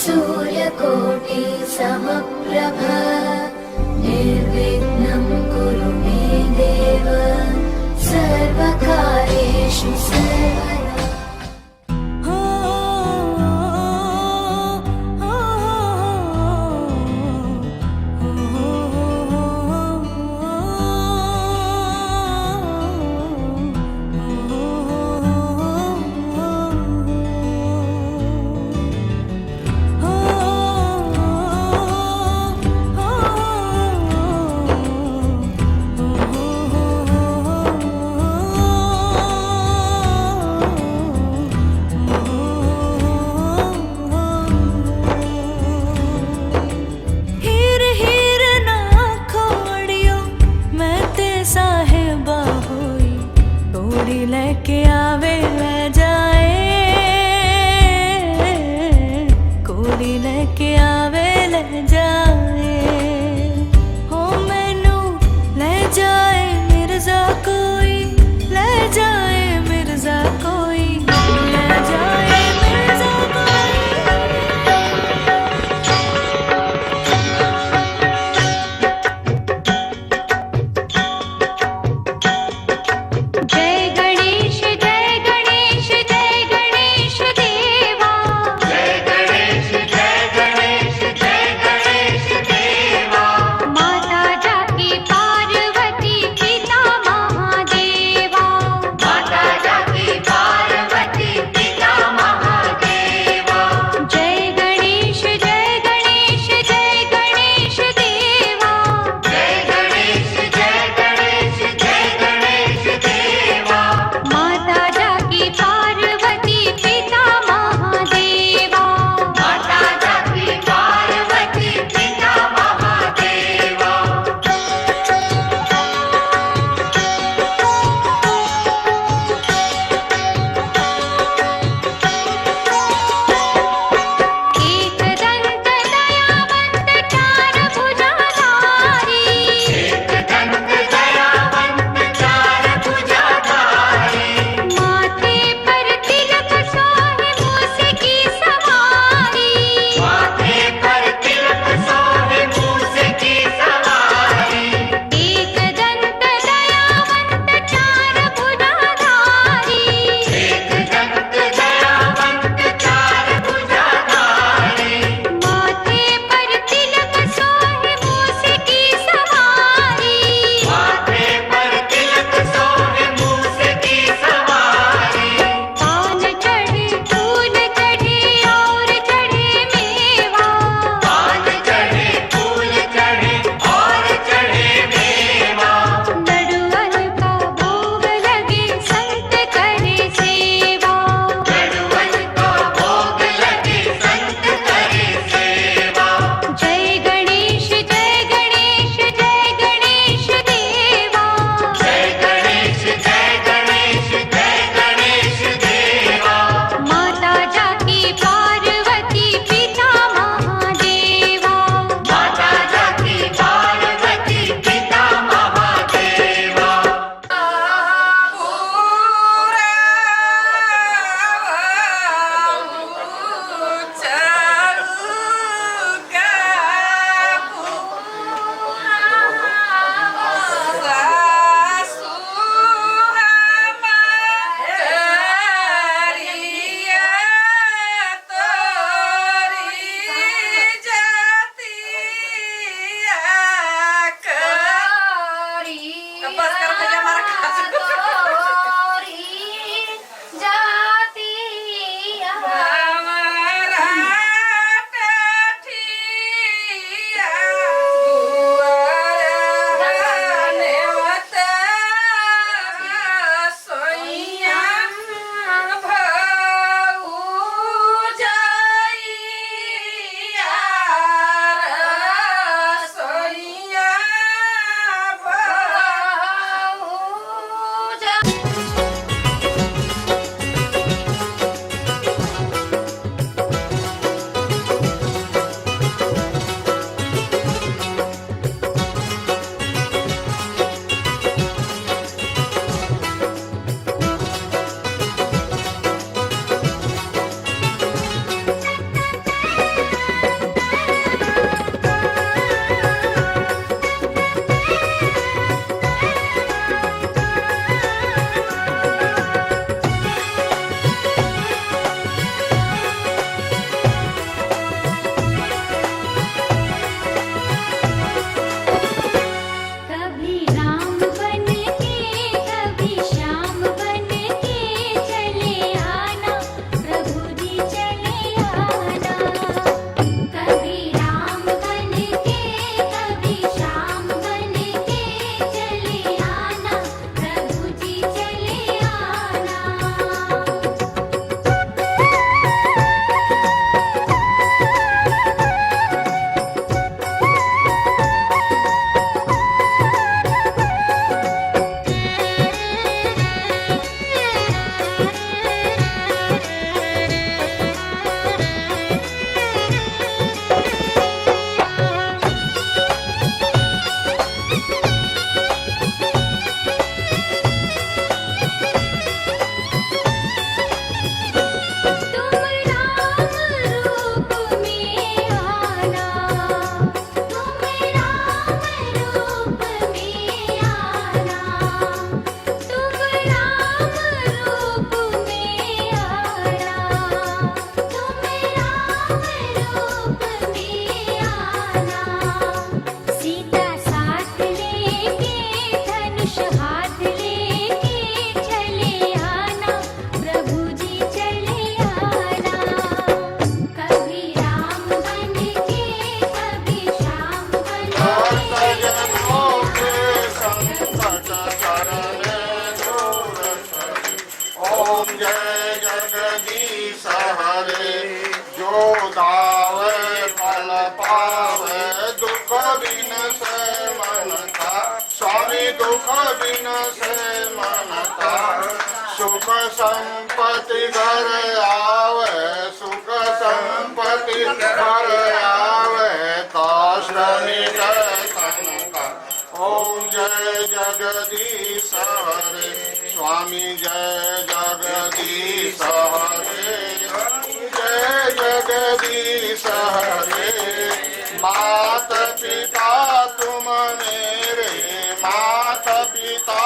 सूर्यकोटि समप्रभ निर्विघ्नं कुरु मे देव सर्वकार्येषु सर्वदा। बिन से मन का, स्वामी दुख बिन से मन का। सुख संपत्ति घर आवे, सुख संपत्ति घर आवे, कष्ट मिटे तन का। ओम जय जगदीश हरे, स्वामी जय जगदीश हरे, जय जगदीश हरे। मात पिता तुम मेरे, मात पिता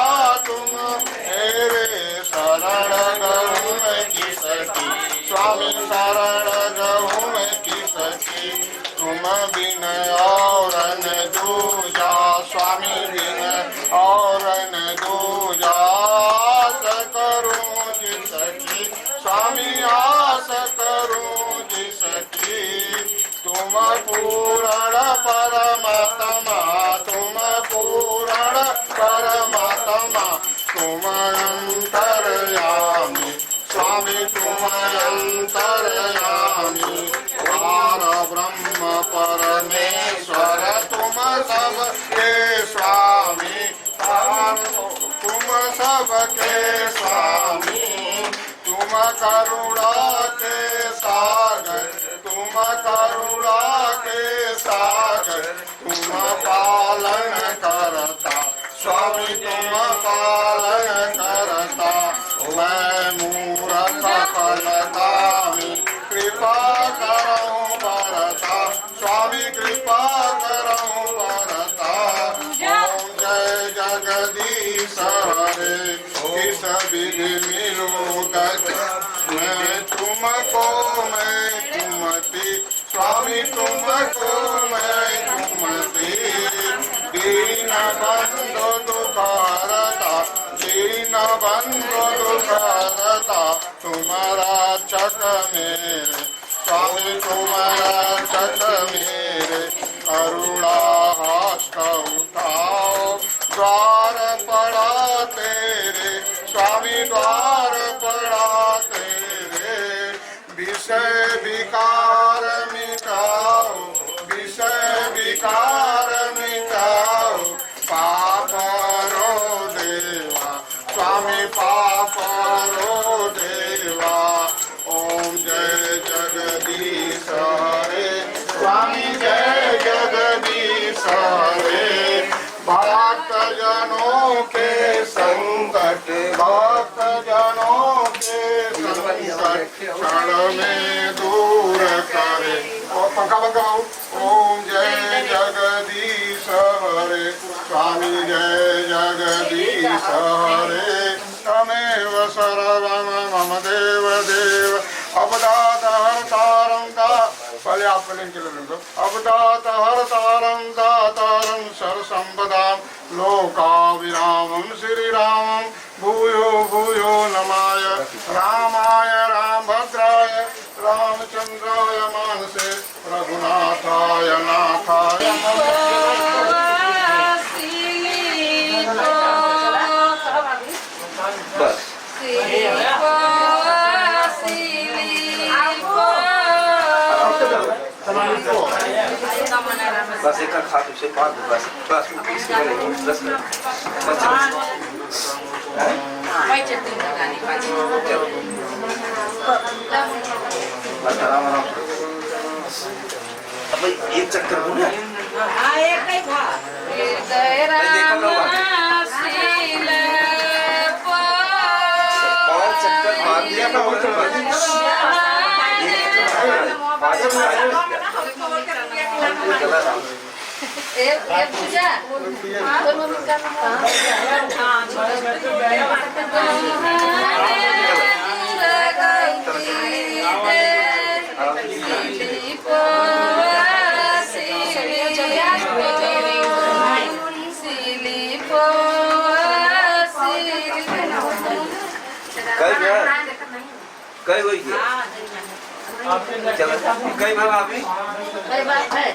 तुम मेरे, शरण गहूँ मैं किसकी, स्वामी शरण गहूँ मैं किसकी। तुम बिन और न दूजा, स्वामी बिन और न दूजा। आस करूं जिसकी, स्वामी आस करूं जिसकी। तुम पूर्ण परमात्मा, तुम पूर्ण परमात्मा, तुम अंतर्यामी, स्वामी तुम अंतर्यामी। पार ब्रह्म परमेश्वर तुम सबके स्वामी, तुम सबके स्वामी। तुम करुणा के सागर, तुम करुणा के सागर, तुम पालन करता, स्वामी तुम पालन करता। मैं मूर्ख फलदामी, कृपा करऊं बरता, स्वामी कृपा करऊं बरता। ओम जय जगदीश हरे, किस विधि मिलूं गति, मैं तुमको मैं तुमती, स्वामी तुमको मैं तुमती। दीन बंधु दुखारता, दीन बंधु दुखारता, तुम्हारा चक मेरे, स्वामी तुम्हारा चक मेरे। करुणा हस्त उठाओ, द्वार पड़ा तेरे, स्वामी द्वार पड़ा तेरे। विषय विकार मिटाओ, विषय विकार मिटाओ, पाप रो देवा, स्वामी पाप रो देवा। ओम जय जगदीश हरे, स्वामी जय जगदीश हरे। भक्त जनों के संकट, भक्त जनों के संकट क्षण में दूर करे। और पंखा बंद कराओ। ओम जय जगदीश हरे, स्वामी जय जगदीश हरे। तमेव सर्वं मम देव देव, अवदात हरतारं दा, पहले आप लिंक ले लो। अवदात हरतारं दातारं सर्वसंपदां, लोकाभिरामं श्रीरामं भूयो भूयो नमाय। रामाय रामभद्राय रामचंद्राय मानसे, रघुनाथाय नाथाय बस एक खा तुझे बात बस बस किसी को नहीं बस बस भाई चलते हैं गाने पाजी बस आराम अब एक चक्कर हो ना हां एक नहीं था और चक्कर मार दिया ना पूजा कई वही चलो कई बार अभी कई बार है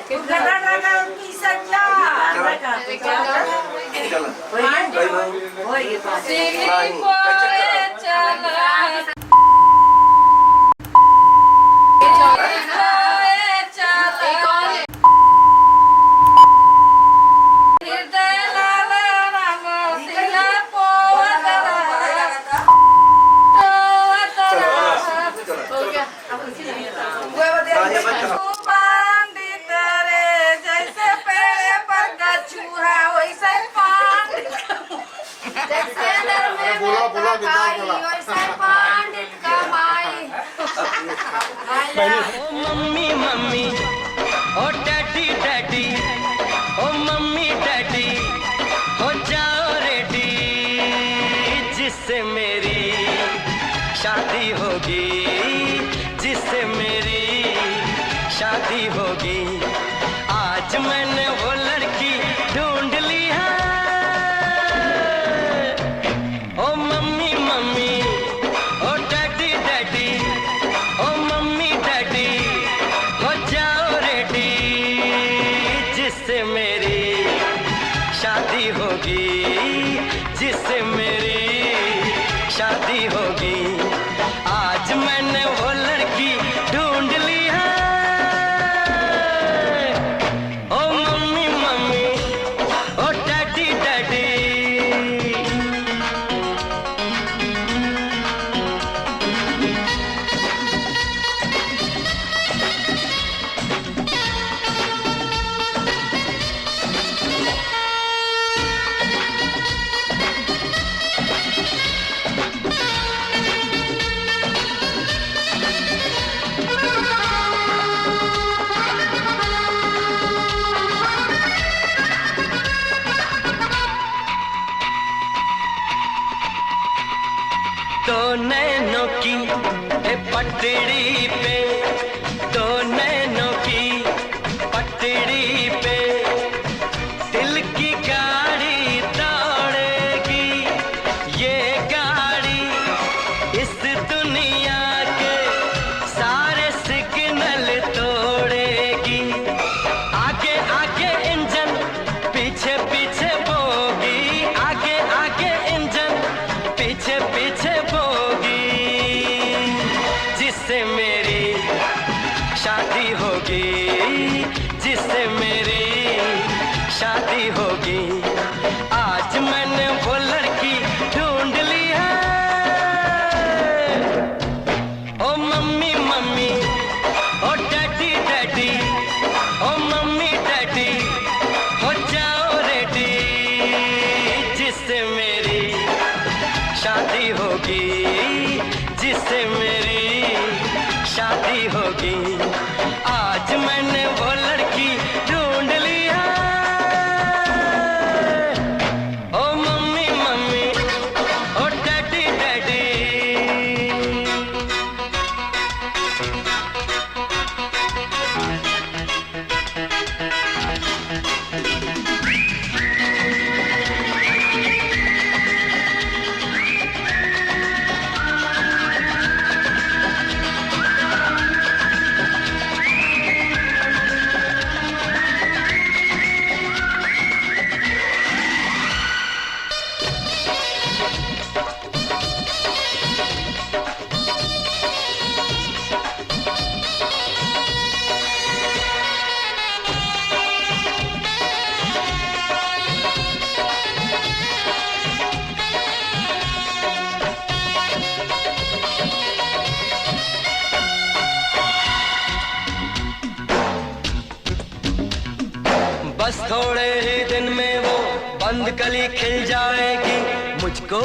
की सच्चा चलो कई बार वही मम्मी मम्मी ओ डैडी डैडी ओ मम्मी डैडी हो जाओ रेडी जिससे मेरी शादी होगी जिससे मेरी शादी होगी आज मैंने वो लड़की ढूंढ ली है ओ मम्मी मम्मी ओ डैडी डैडी ओ मम्मी डैडी हो जाओ रेडी जिससे मेरी शादी होगी जिससे मेरी शादी होगी आज मैंने वो लड़की ढूंढ ली है ओ मम्मी मम्मी ओ डैडी डैडी दो नैनों की पटड़ी पे दो नैनों की पटड़ी पे दिल की गाड़ी दौड़ेगी ये गाड़ी इस दुनिया के सारे सिग्नल तोड़ेगी आगे आगे इंजन पीछे पीछे बोगी आगे आगे इंजन पीछे पीछे बोगी जिससे मेरी शादी होगी जिससे मेरी शादी होगी आज मैंने वो लड़की ढूंढ ली है ओ मम्मी मम्मी ओ डैडी डैडी ओ मम्मी डैडी हो जाओ रेडी जिससे मेरी शादी होगी जिससे मेरी शादी होगी आज मैंने वो लड़की ढूंढ ली है ओ मम्मी मम्मी ओ डैडी डैडी बस थोड़े ही दिन में वो बंद कली खिल जाएगी मुझको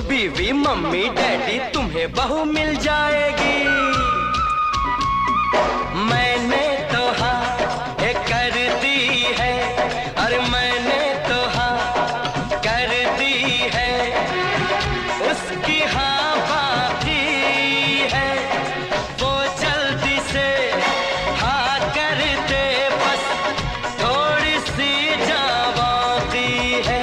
बीवी मम्मी डैडी तुम्हें बहू मिल जाएगी मैंने तो हाँ कर दी है अरे मैंने तो हाँ कर दी है उसकी हाँ बाकी है वो जल्दी से हाँ कर दे बस थोड़ी सी जावाती है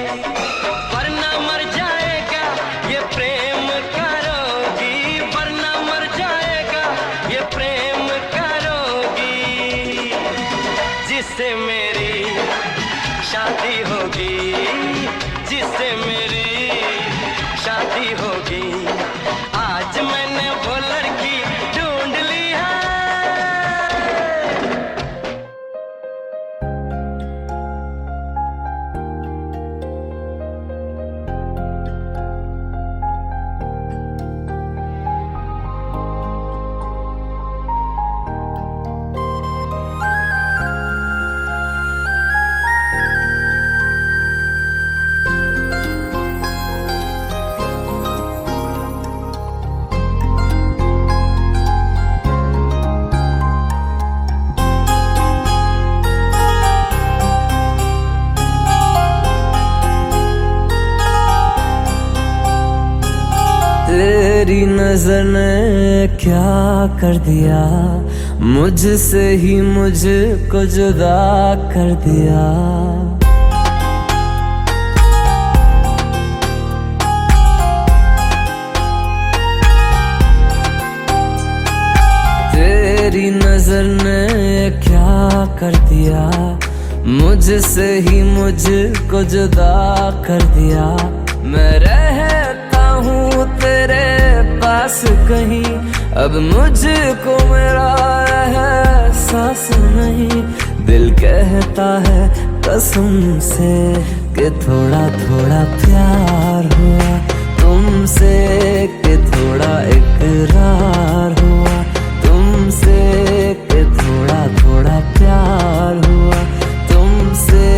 वरना मर जाएगा ये प्रेम करोगी वरना मर जाएगा ये प्रेम करोगी नजर ने क्या कर दिया, मुझसे ही मुझको जुदा कर दिया। तेरी नजर ने क्या कर दिया, मुझसे ही मुझको जुदा कर दिया। मैं रहता हूँ तेरे पास कहीं, अब मुझको मेरा एहसास नहीं। दिल कहता है कसम से कि थोड़ा थोड़ा प्यार हुआ तुमसे, कि थोड़ा इकरार हुआ तुमसे, कि थोड़ा थोड़ा प्यार हुआ तुमसे,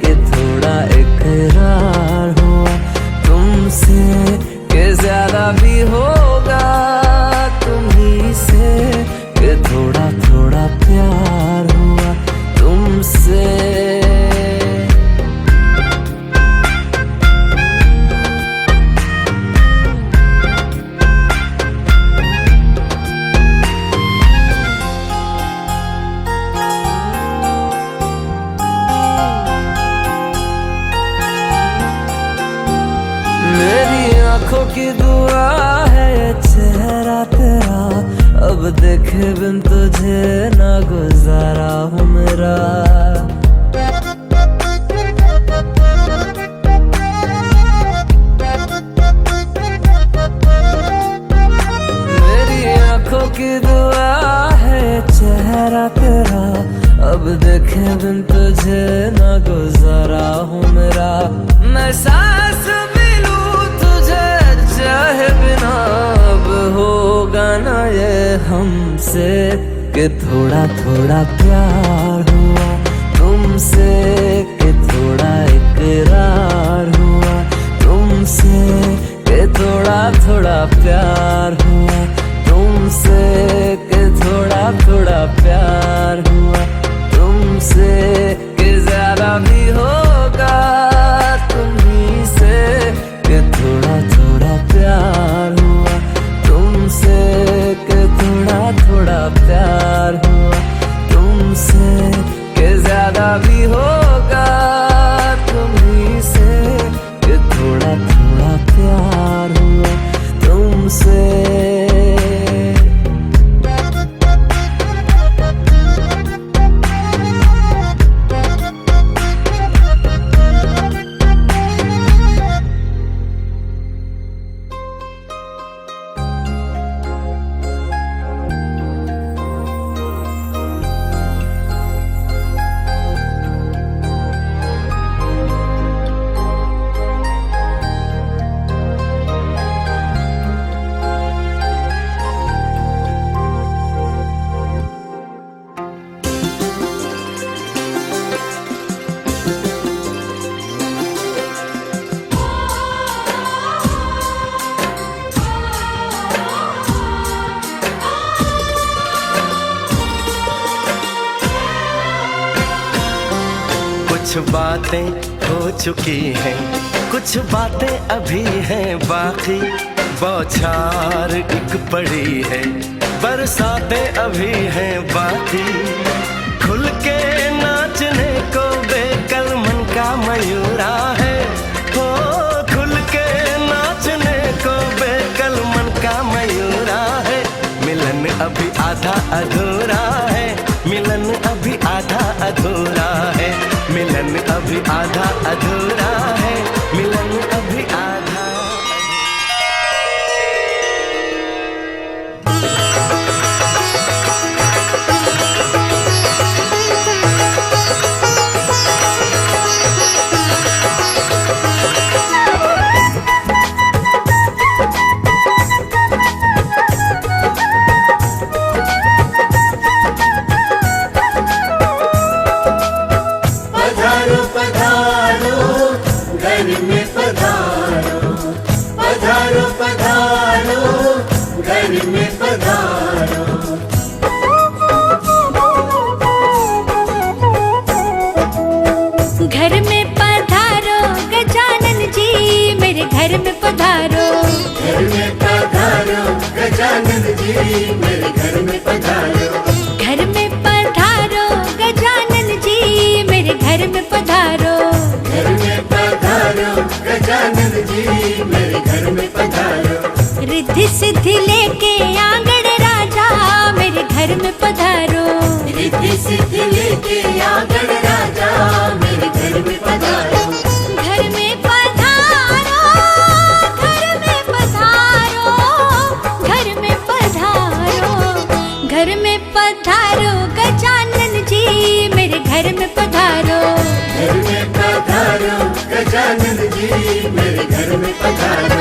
कि थोड़ा इकरार हुआ तुमसे, कि ज्यादा भी होगा तुम्ही से, कि थोड़ा थोड़ा प्यार हुआ तुमसे। आँखों की दुआ है ये चेहरा तेरा, अब देखे बिन तुझे ना गुजारा हूँ मेरा। मेरी आँखों की दुआ है ये चेहरा तेरा, अब देखे बिन तुझे ना गुजारा हूँ मेरा। मैं सांस चाहे बिना अब होगा ना ये हमसे, कि थोड़ा थोड़ा प्यार हुआ तुमसे, कि थोड़ा इकरार हुआ तुमसे, कि थोड़ा थोड़ा प्यार हुआ तुमसे, कि थोड़ा थोड़ा प्यार हुआ तुमसे, कि ज्यादा भी होगा तुम्ही से, कि थोड़ा थोड़ा प्यार हुआ तुमसे, कि थोड़ा थोड़ा प्यार हुआ तुमसे, कि ज्यादा भी होगा तुम्ही से, कि थोड़ा थोड़ा प्यार हुआ तुमसे। कुछ बातें हो चुकी हैं, कुछ बातें अभी हैं बाकी, बौछार एक पड़ी है, बरसातें अभी हैं बाकी। खुल के नाचने को बेकल मन का मयूरा है, हो खुल के नाचने को बेकल मन का मयूरा है। मिलन अभी आधा अधूरा है, मिलन अभी आधा अधूरा है, मिलन अभी आधा अधूरा है, मिलन अभी आधा। घर में पधारो गजानन जी, मेरे घर में पधारो, घर में पधारो जी मेरे घर में पधारो। घर में पधारो गजानन जी मेरे घर में पधारो। घर में पधारो गजानन जी मेरे घर में पधारो। रिद्धि सिद्धि लेके आंगण राजा मेरे घर में पधारो। रिद्धि सिद्धि लेके आंगण राजा मेरे घर में पधारो। घर में पधारो घर में पधारो घर में पधारो। घर में पधारो गजानन जी मेरे घर में पधारो। घर में पधारो गजानन जी मेरे घर में पधारो।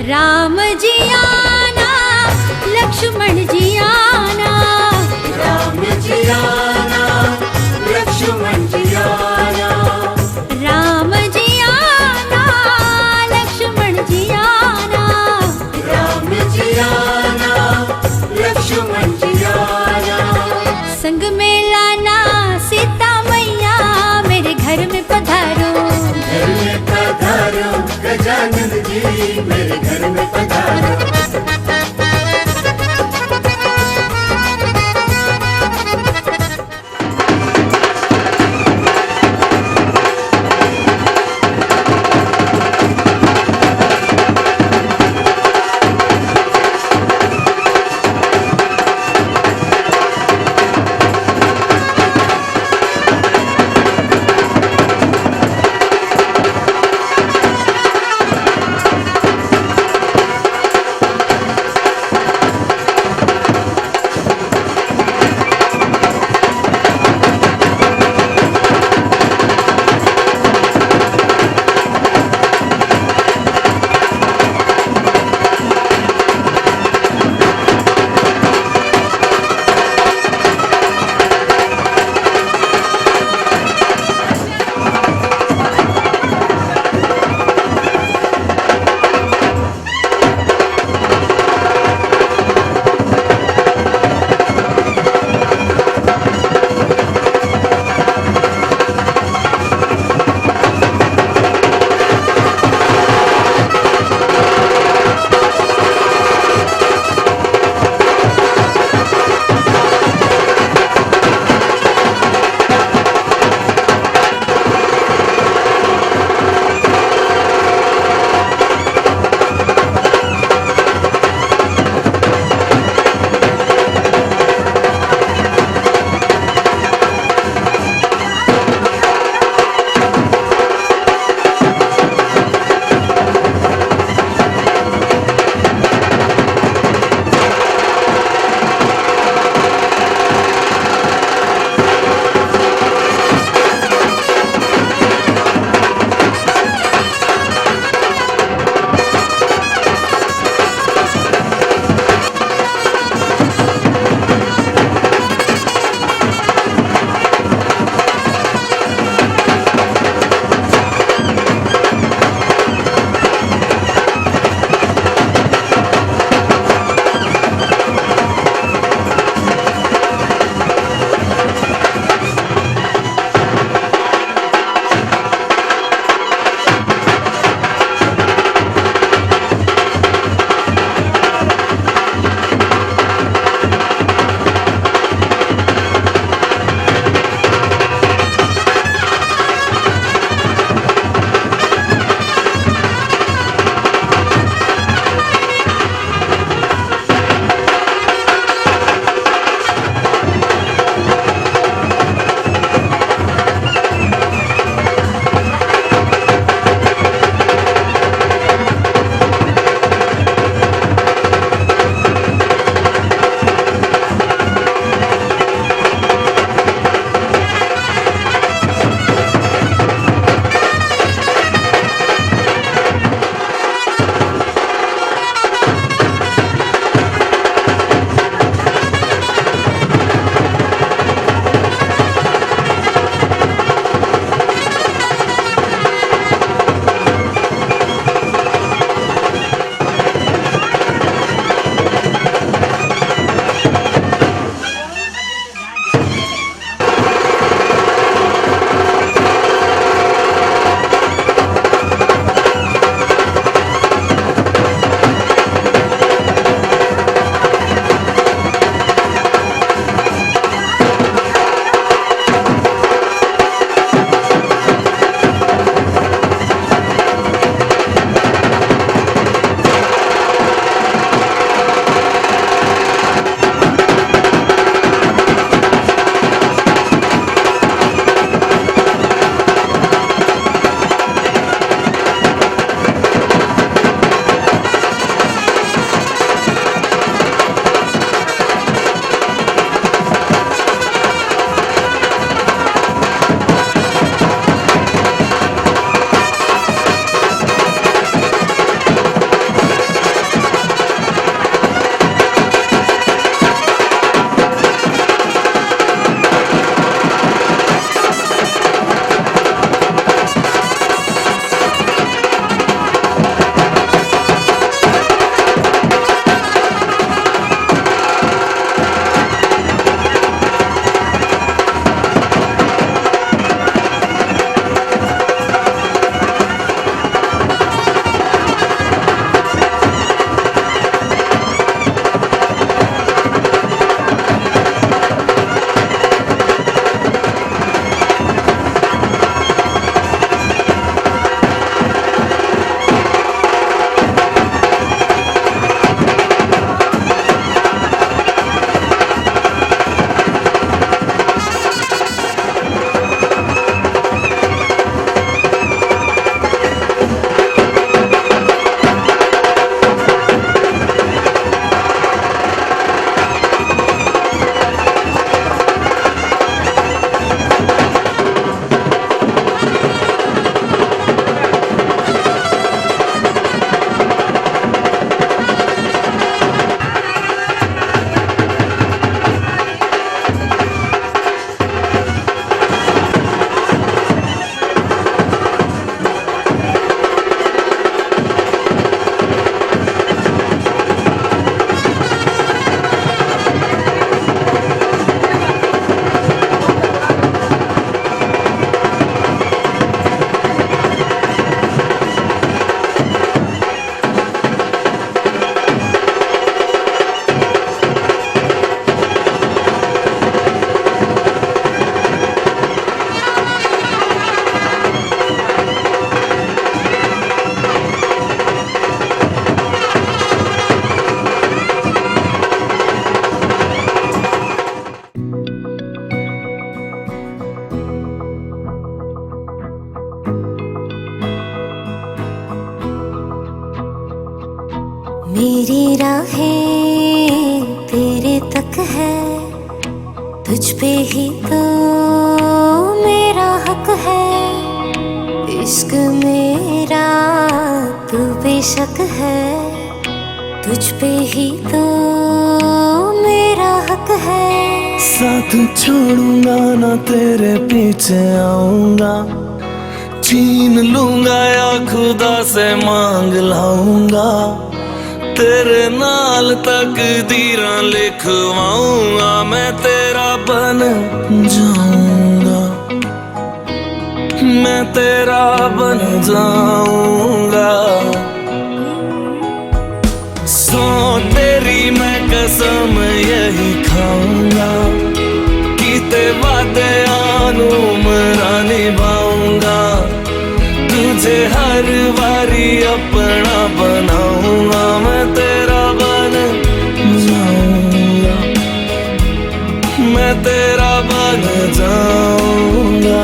राम जी आना लक्ष्मण जी आना। राम जी आना लक्ष्मण जी आना। राम जी आना लक्ष्मण जी आना। राम जी आना लक्ष्मण जी आना। संग में लाना सीता मैया मेरे घर में पधारो। घर में पधारो गजानन जी मेरे घर में पधारो। मेरी राहें तेरे तक है, तुझ पे ही तो मेरा हक है। इश्क मेरा तू बेशक है, तुझ पे ही तो मेरा हक है। साथ छोड़ूंगा ना तेरे पीछे आऊंगा, छीन लूंगा या खुदा से मांग लाऊंगा। तेरे नाल तकदीरां लिखवाऊंगा, मैं तेरा बन जाऊंगा, मैं तेरा बन जाऊंगा। सो तेरी मैं कसम यही खाऊंगा, कीते वादे आनू मरा निभाऊंगा। तुझे हर बारी अपना बनाऊंगा, मैं तेरा बन जाऊंगा, मैं तेरा बन जाऊंगा।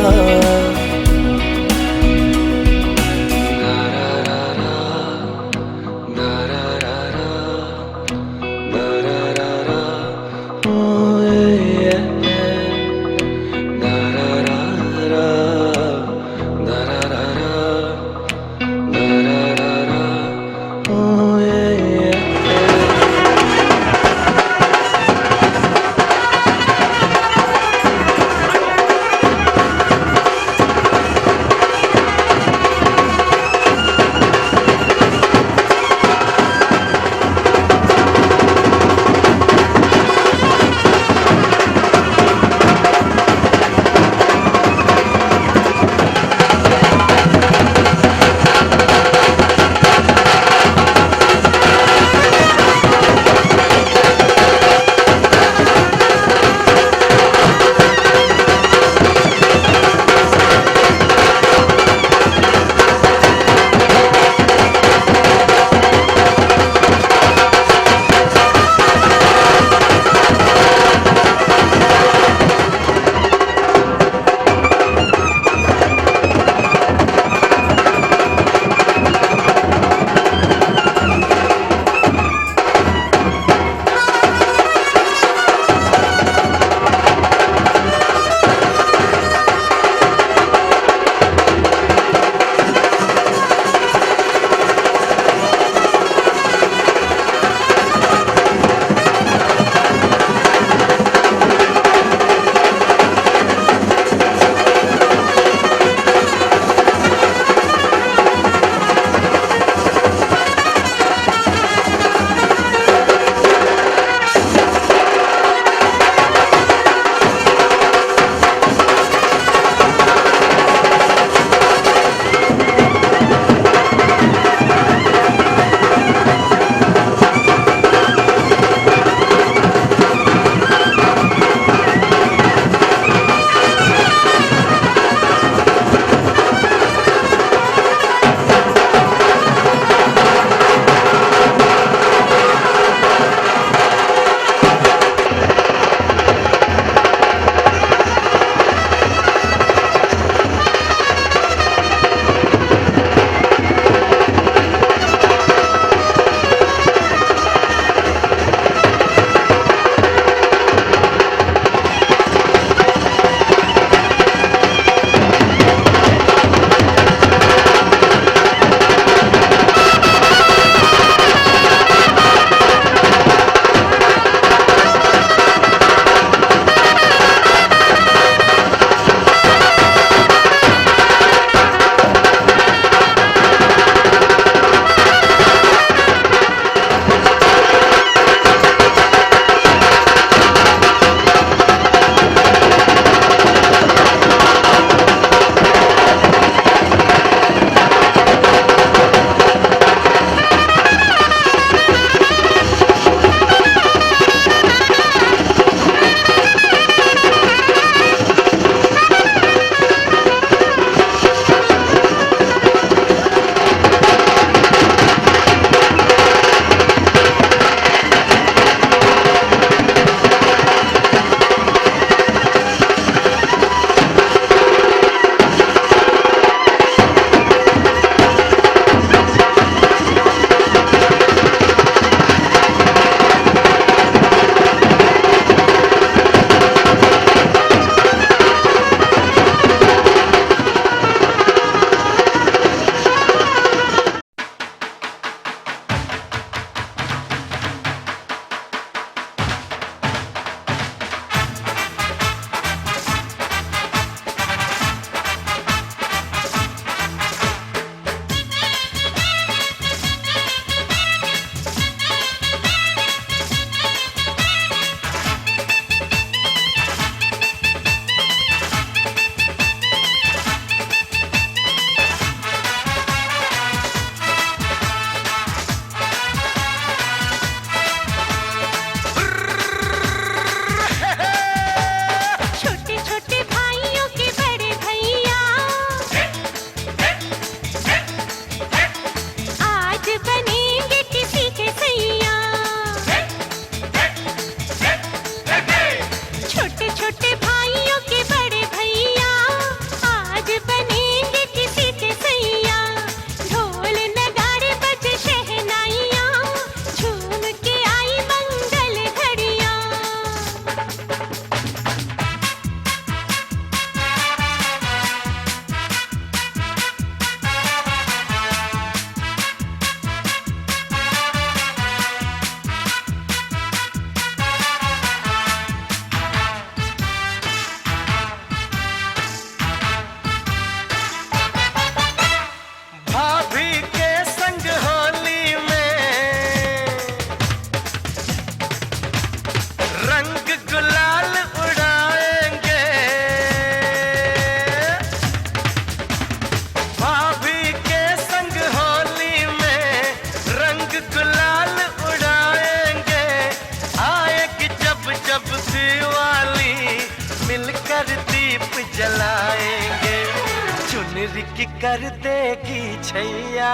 कर देगी छैया,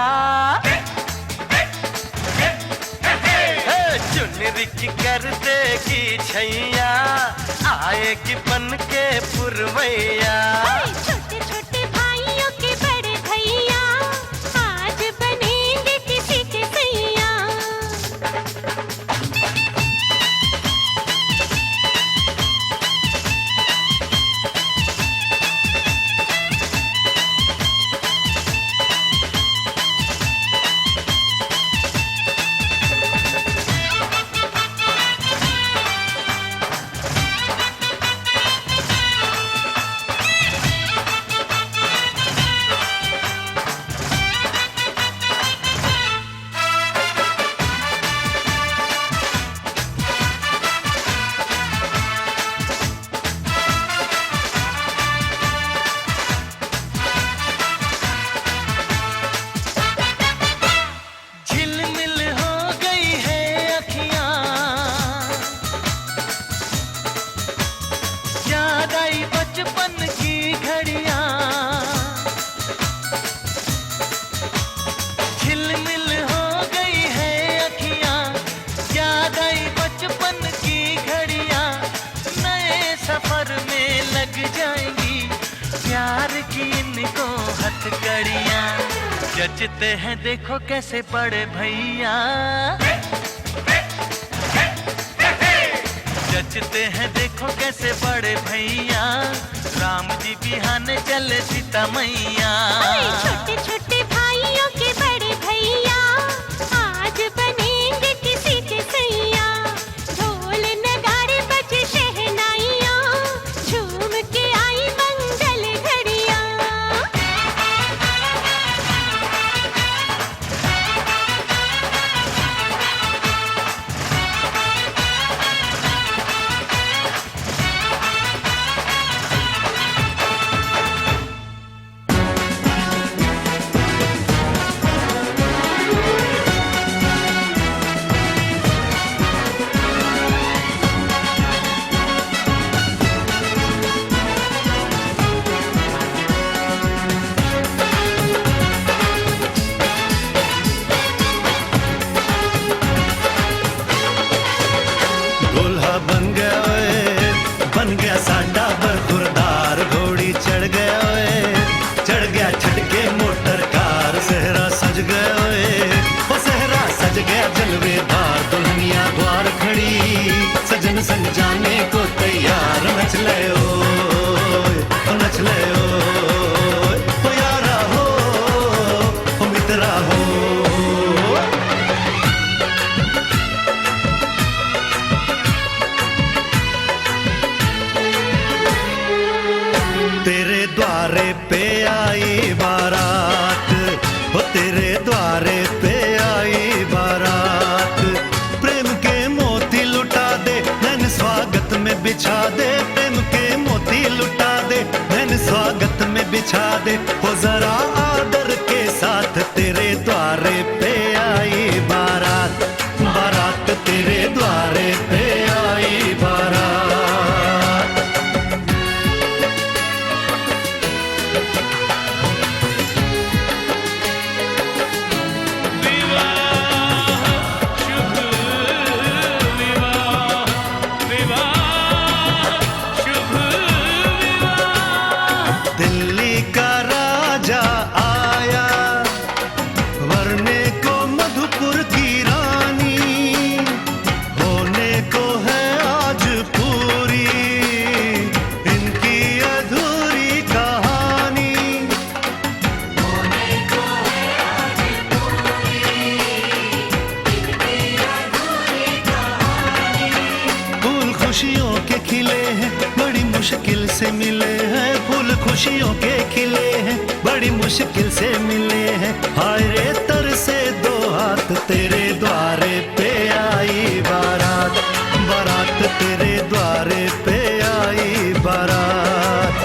चुनरी की कर देगी छैया, आएगी बन के पुरवैया। छोटे छोटे भाइयों के बड़े भैया आज बनेंगे किसी के सैया। बचपन की घड़ियां, झिलमिल हो गई है अखियां, याद आई बचपन की घड़ियां, नए सफर में लग जाएंगी प्यार की इनको हथकड़ियां। जचते हैं देखो कैसे बड़े भैया, जचते हैं देखो कैसे बड़े भैया, राम जी बिहाने चले सीता मैया। छोटे छोटे भाइयों के बड़े भैया आज बनेंगे किसी के सैया। ढोल नगाड़े बजे शहनाइयाँ, झूम के आई मंगल घड़ियाँ। बन गया साडा बरखुरदार, घोड़ी चढ़ गया ओए, चढ़ गया छटके मोटर कार। सहरा सज गया ओए, वो सहरा सज गया जलवेदार, दुल्हनिया द्वार खड़ी सजन संग जाने को तैयार। नच ले ओए, नच ले ओए, ओ यारा हो, ओ मित्रा हो। तेरे द्वारे पे आई बारात, वो तेरे द्वारे पे आई बारात। प्रेम के मोती लुटा दे, नैन स्वागत में बिछा दे। प्रेम के मोती लुटा दे, नैन स्वागत में बिछा दे। वो जरा आदर के साथ तेरे द्वारे पे आई बारात, बारात तेरे द्वारे पे आई बारात। दिल्ली का राजा आया, वरने को मधुपुर की रानी, होने को है आज पूरी इनकी अधूरी कहानी। होने को है आज पूरी इनकी अधूरी कहानी। फूल खुशियों के खिले हैं, बड़ी मुश्किल से मिले हैं। फूल खुशियों के खिले हैं, बड़ी मुश्किल से मिले हैं। हाय रे तर से दो हाथ, तेरे द्वारे पे आई बारात, बारात तेरे द्वारे पे आई बारात।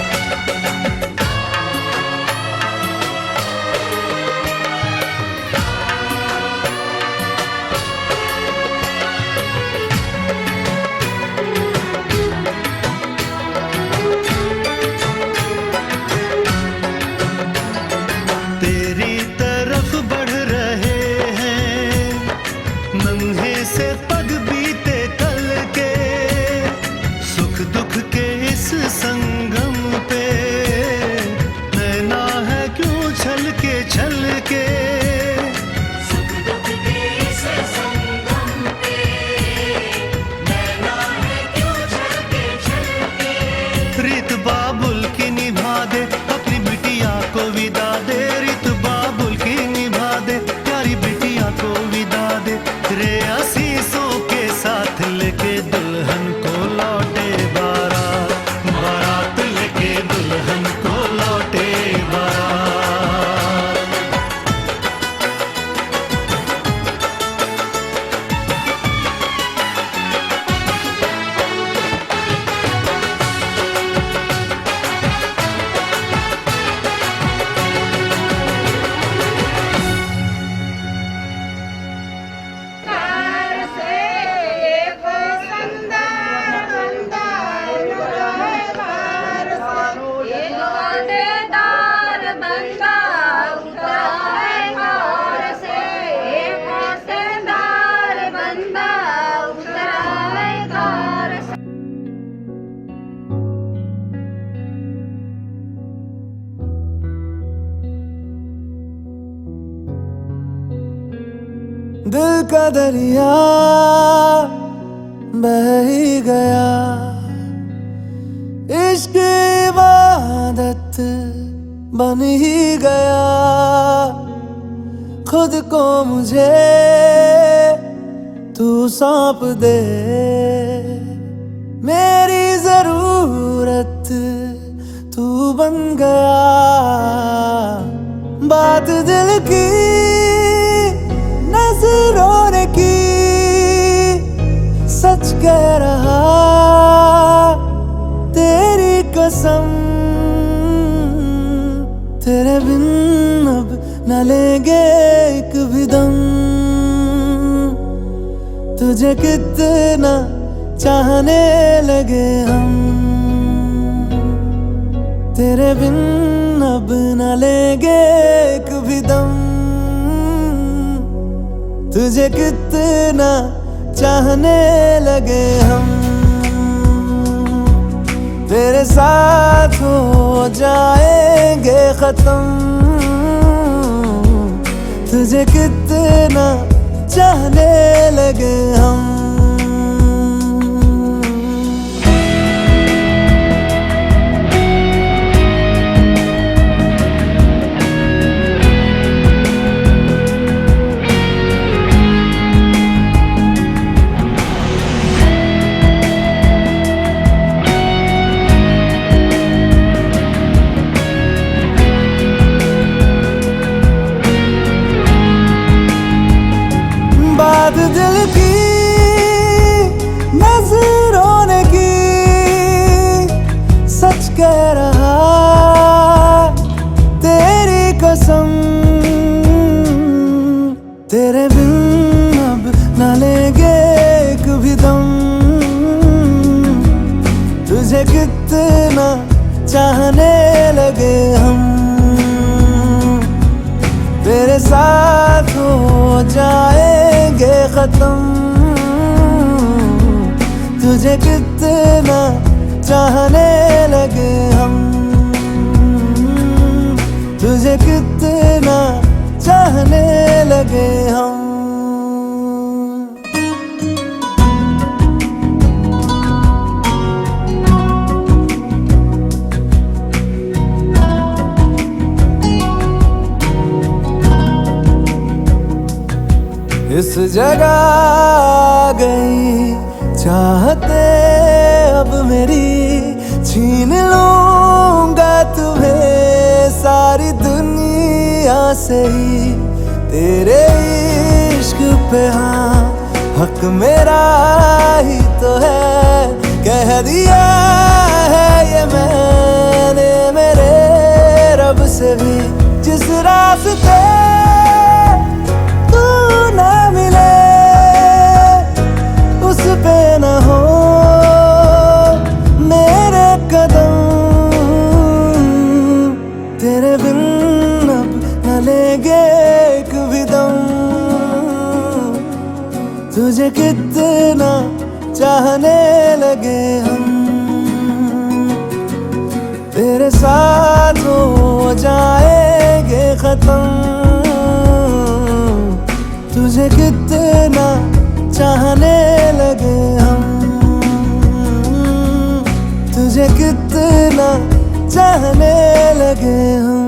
दिल का दरिया बह ही गया, इश्क इबादत बन ही गया। खुद को मुझे तू सौंप दे, मेरी जरूरत तू बन गया। बात दिल की नजरों ने की, सच कह रहा तेरी कसम। तेरे बिन अब न लेंगे एक भी दम, तुझे कितना चाहने लगे हम। तेरे बिन अब न लेंगे एक भी दम, तुझे कितना चाहने लगे हम। तेरे साथ हो जाएंगे खत्म, तुझे कितना चाहने लगे हम। बात दिल की नजरों ने की, सच कह रहा तेरी कसम। तेरे बिन अब न लेंगे एक भी दम, तुझे कितना चाहने लगे हम। तेरे साथ हो जाएंगे खत्म, तुझे कितना चाहने लगे हम। तुझे कितना चाहने लगे हम। इस जगह गई चाहते अब मेरी, छीन लूंगा तुम्हें सारी दुनिया से ही। तेरे इश्क पे हाँ हक मेरा ही तो है, कह दिया है ये मैंने मेरे रब से भी। जिस रास्ते ना मिले उस पे न हो मेरे कदम। तेरे बिन अब न लेंगे एक भी दम, तुझे कितना चाहने लगे हम। तेरे साथ हो जाएंगे खत्म, तुझे कितना चाहने लगे हम। तुझे कितना चाहने लगे हम।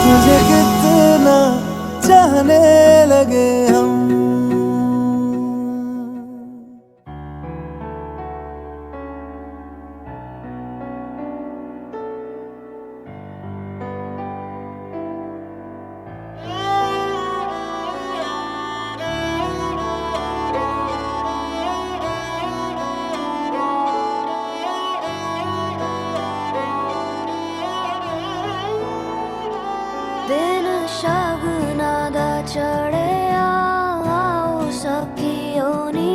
तुझे कितना चाहने लगे हम। दिन शगुना दा चढ़िया आओ सखियों नी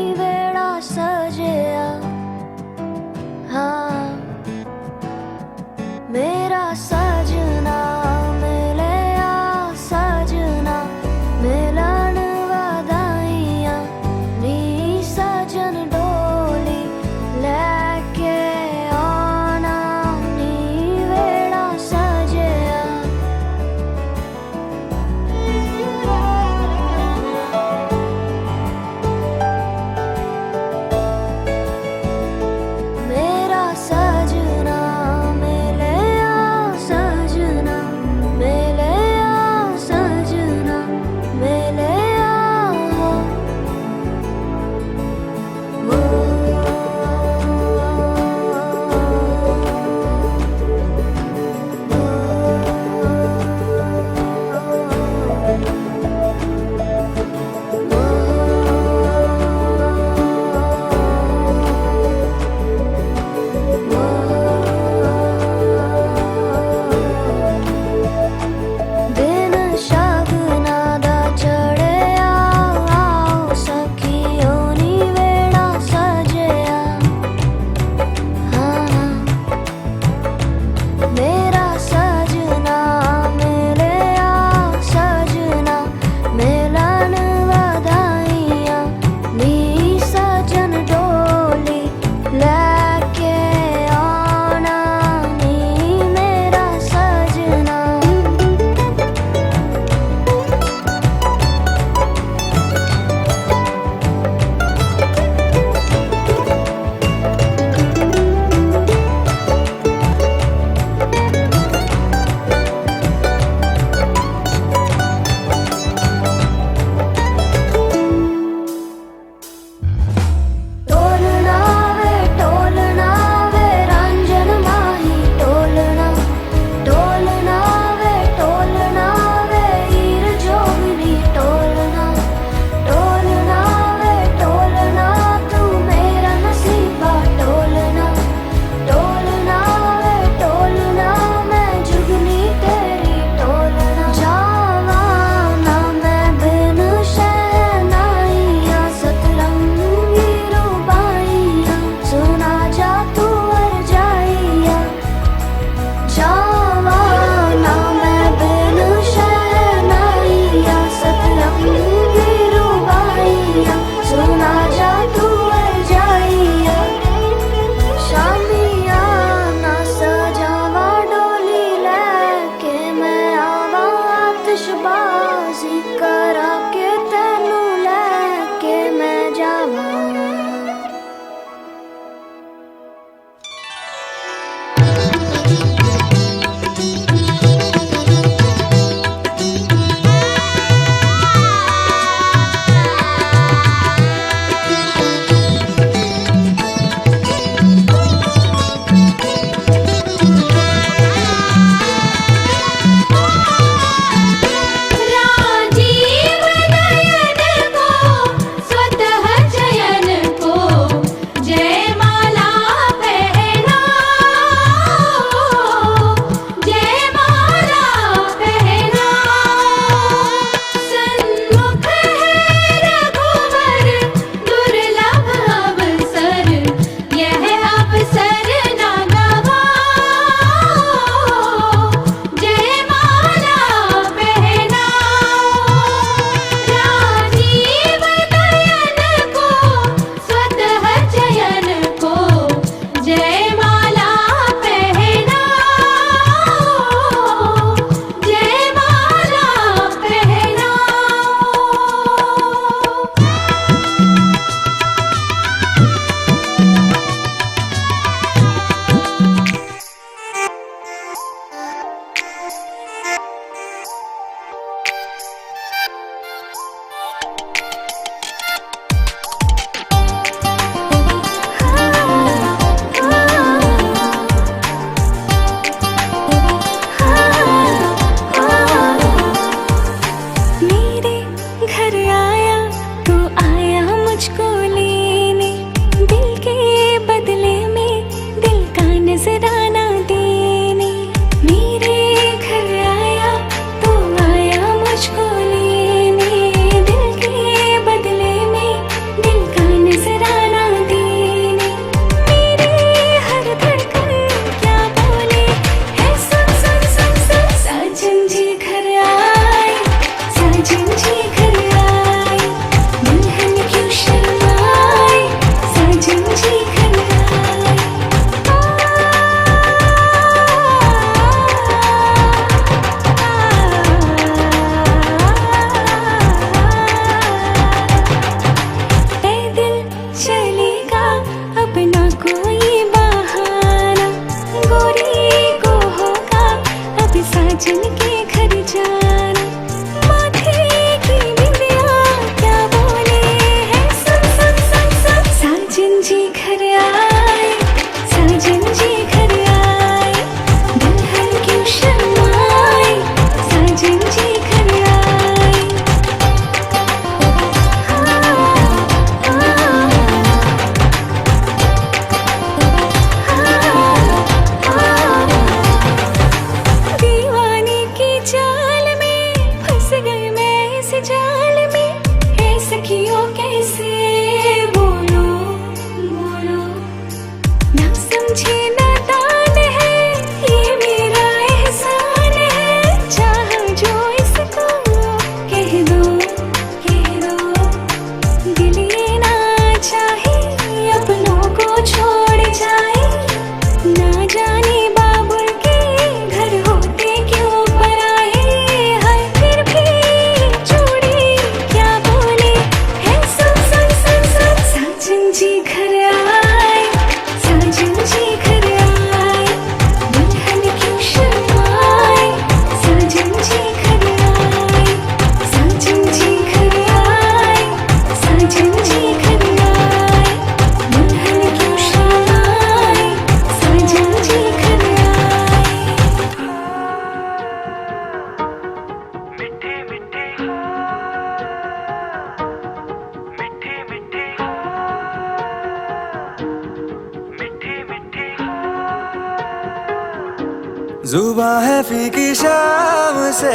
जुबां है फीकी शाम से,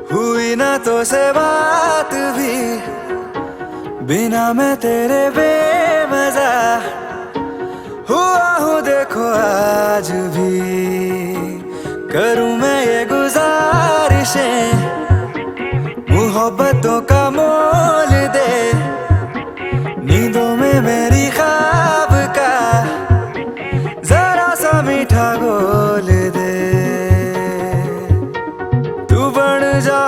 हुई ना तो से बात भी, बिना मैं तेरे बेमजा हुआ हूँ देखो आज भी। करूँ मैं ये गुजारिशें, मोहब्बतों का मोल दे, नींदों में मेरी ख्वाब का जरा सा मीठा घोल दे। तू बन जा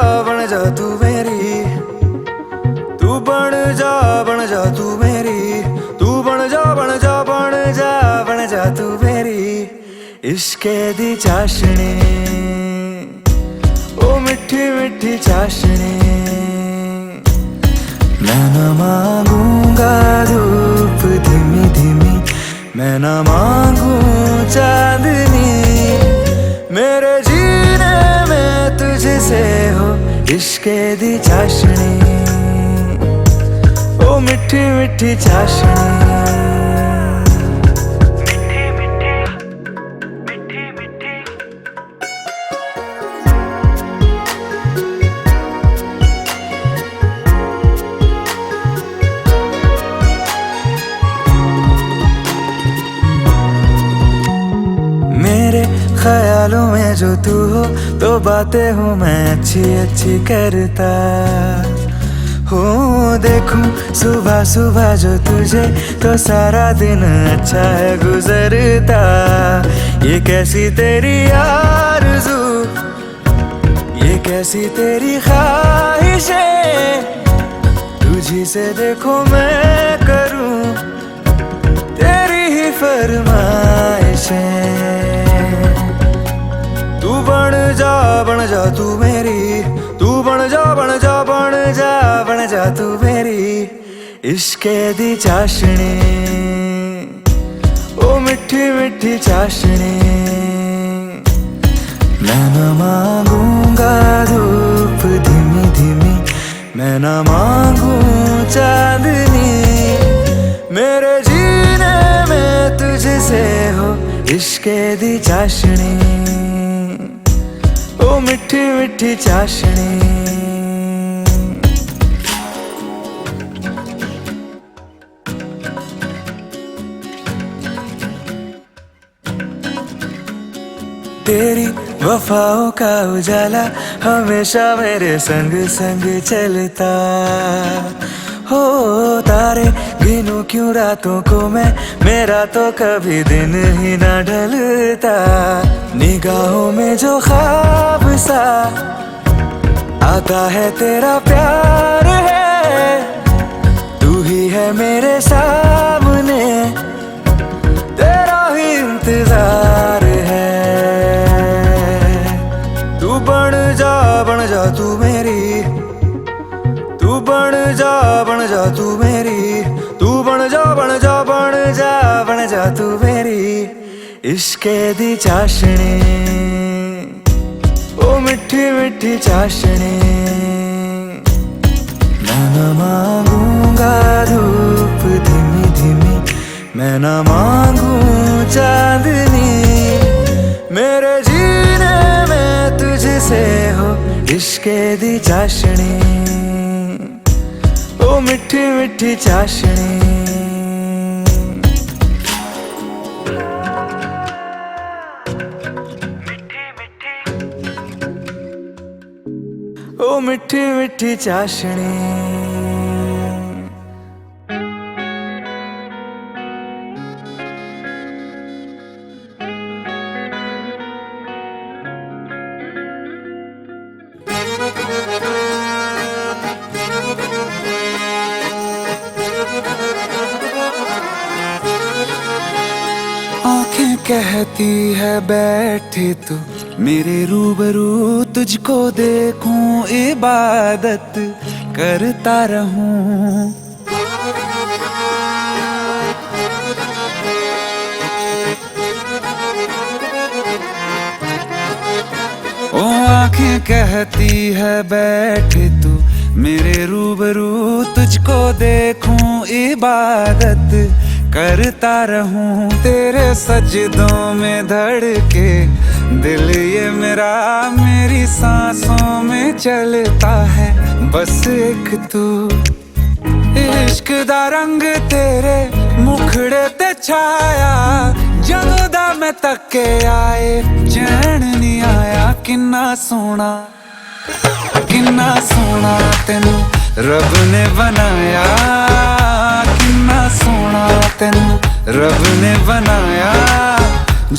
तू मेरी, तू बन जा तू मेरी, तू बन जा तू मेरी इश्के दी चाशनी, ओ मिठी मिठी चाशनी। मैं न मांगूंगा धूप धीमी धीमी, मैं न मांगू चांदनी, मेरे जीने में तुझसे हो इश्के दी चाशनी, ओ मिठी मिठी चाशनी। ख्यालों में जो तू हो तो बातें हूँ मैं अच्छी अच्छी करता हो। देखूं सुबह सुबह जो तुझे तो सारा दिन अच्छा है गुजरता। ये कैसी तेरी आरज़ू, ये कैसी तेरी ख्वाहिशें, तुझी से देखो मैं करूं तेरी ही फरमाइशें। तू बन जा तू मेरी, तू बन जा तू मेरी इश्के दी चाशनी, ओ मिठी मिठी चाशनी। मैं न मांगूंगा धूप धीमी धीमी, मैं न मांगू चांदनी, मेरे जीने में तुझसे हो इश्के दी चाशनी, ओ मिठी मिठी चाशनी। तेरी वफाओं का उजाला हमेशा मेरे संग संग चलता हो। तारे गिनूं क्यों रातों को मैं, मेरा तो कभी दिन ही ना ढलता। निगाहों में जो ख्वाब सा आता है तेरा प्यार है, तू ही है मेरे सामने, तेरा ही इंतजार है। तू बन जा तू मेरी, तू बन जा तू मेरी, तू बन जा तू मेरी इश्के दी चाशनी, ओ मिठी मिठी चाशनी। मैं न मांगूंगा धूप धीमी धीमी, मैं न मांगू चांदनी, मेरे जीने में तुझसे हो इश्के दी चाशनी, ओ मिठी मिठी चाशनी। ओ मिठी मिठी चाशनी। आँखें कहती है बैठे तू मेरे रूबरू, तुझको देखूं इबादत करता रहूं। ओ आँखें कहती है बैठे तू मेरे रूबरू, तुझको देखूं इबादत करता रहूं तेरे सजदों में धड़के दिल ये मेरा मेरी सांसों में चलता है बस एक तू इश्क दा रंग तेरे मुखड़े ते छाया जदों दा मैं तके आए चैन नहीं आया किन्ना सोना तेनू रब ने बनाया किन्ना सोना तेनू रब ने बनाया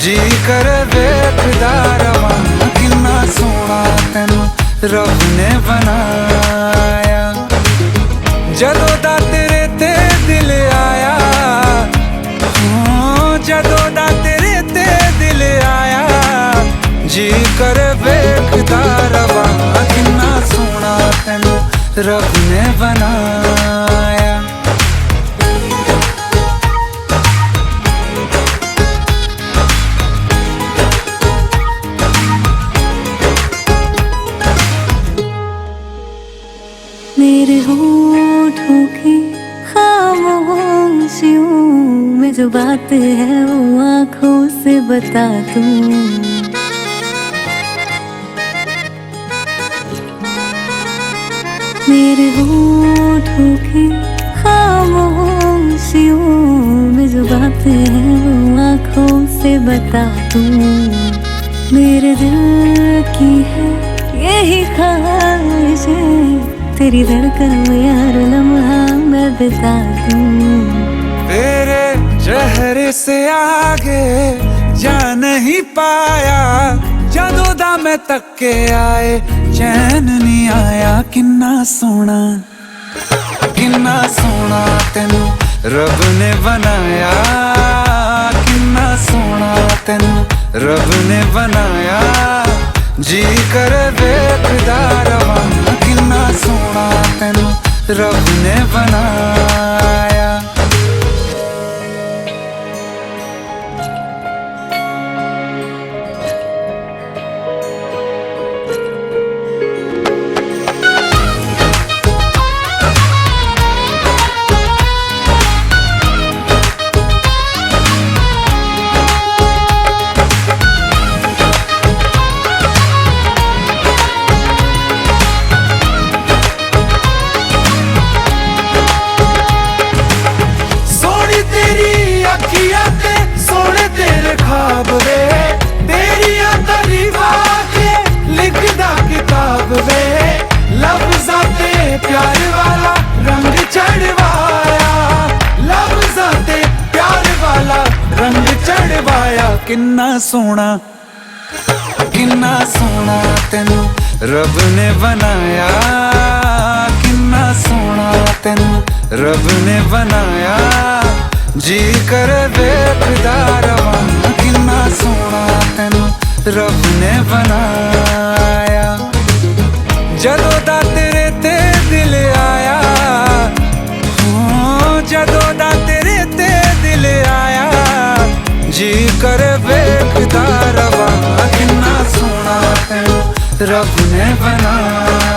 जी कर वेखदा रवां किन्ना सोना तेनू रब ने बनाया जदों दा तेरे ते दिल आया जदों दा तेरे ते दिल आया जी कर वेखदा रवां किन्ना सोना तेनू रब ने बनाया मेरे होठों की खामोशियों में जो बात है वो आँखों से बता दूं मेरे होठों की खामोशियों में जो बात है वो आँखों से बता दूं मेरे दिल की है यही ख्वाहिश है तेरी धड़कन में यार लम्हा मैं बिता दूं तेरे चेहरे से आगे जा नहीं पाया जदों दा मैं तके आए चैन नहीं आया किन्ना सोना तेनू रब ने बनाया किन्ना सोना तेनू रब ने बनाया जी कर वेखदा रवां किन्ना सोना तेनू रब ने बनाया सोने तेरे ख्वाब वे तेरिया तारीफा के लिखदा किताब वे लफ्ज़ां ते प्यार वाला रंग चढ़वाया लफ्ज़ां ते प्यार वाला रंग चढ़वाया किन्ना सोना तेनू रब ने बनाया किन्ना सोना तेनू रब ने बनाया जी कर वेखदा रवां किन्ना सोना तेनू रब ने बनाया जदों दा तेरे ते दिल आया जदों दा तेरे ते दिल आया जी कर वेखदा रवां किन्ना सोना तेनू रब ने बनाया